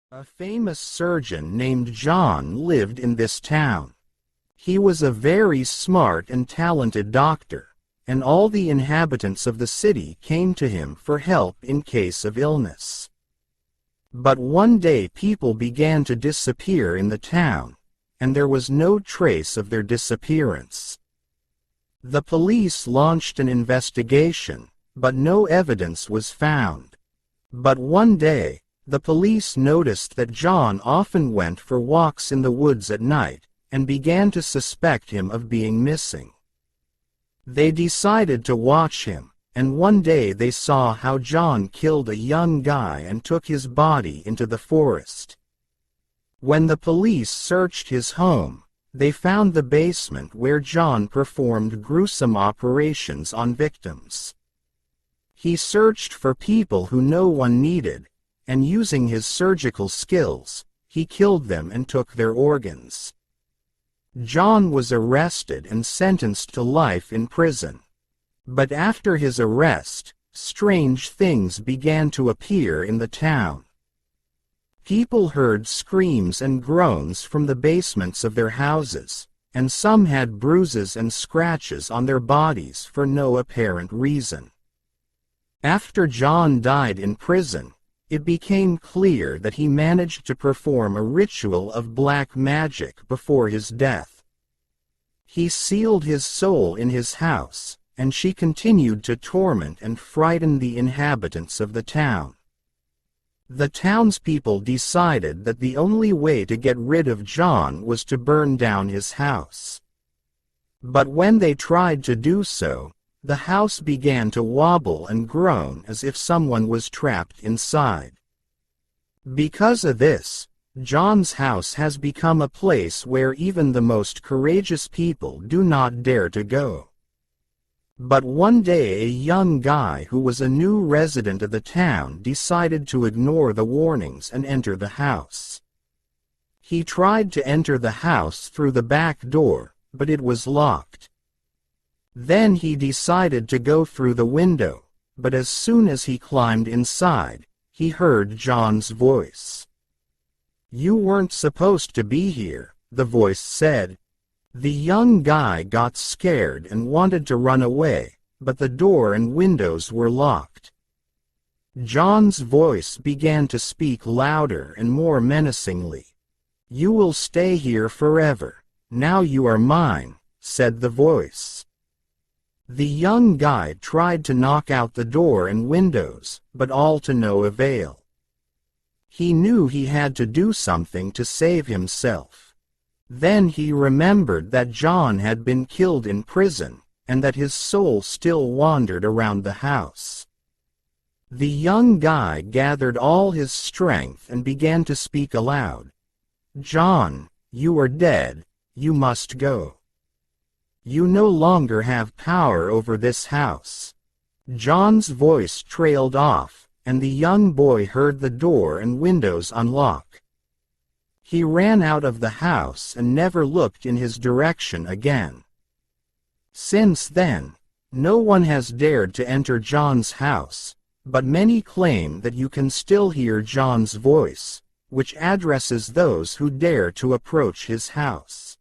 A famous surgeon named John lived in this town. He was a very smart and talented doctor, and all the inhabitants of the city came to him for help in case of illness. But one day people began to disappear in the town, and there was no trace of their disappearance. The police launched an investigation, but no evidence was found. But one day, the police noticed that John often went for walks in the woods at night, and began to suspect him of being missing. They decided to watch him, and one day they saw how John killed a young guy and took his body into the forest. When the police searched his home, they found the basement where John performed gruesome operations on victims. He searched for people who no one needed, and using his surgical skills, he killed them and took their organs. John was arrested and sentenced to life in prison. But after his arrest, strange things began to appear in the town. People heard screams and groans from the basements of their houses, and some had bruises and scratches on their bodies for no apparent reason. After John died in prison, it became clear that he managed to perform a ritual of black magic before his death. He sealed his soul in his house, and she continued to torment and frighten the inhabitants of the town. The townspeople decided that the only way to get rid of John was to burn down his house. But when they tried to do so, the house began to wobble and groan as if someone was trapped inside. Because of this, John's house has become a place where even the most courageous people do not dare to go. But one day a young guy who was a new resident of the town decided to ignore the warnings and enter the house. He tried to enter the house through the back door, but it was locked. Then he decided to go through the window, but as soon as he climbed inside, he heard John's voice. "You weren't supposed to be here," the voice said. The young guy got scared and wanted to run away, but the door and windows were locked. John's voice began to speak louder and more menacingly. "You will stay here forever. Now you are mine," said the voice. The young guy tried to knock out the door and windows, but all to no avail. He knew he had to do something to save himself. Then he remembered that John had been killed in prison, and that his soul still wandered around the house. The young guy gathered all his strength and began to speak aloud. "John, you are dead. You must go. You no longer have power over this house." John's voice trailed off, and the young boy heard the door and windows unlock. He ran out of the house and never looked in his direction again. Since then, no one has dared to enter John's house, but many claim that you can still hear John's voice, which addresses those who dare to approach his house.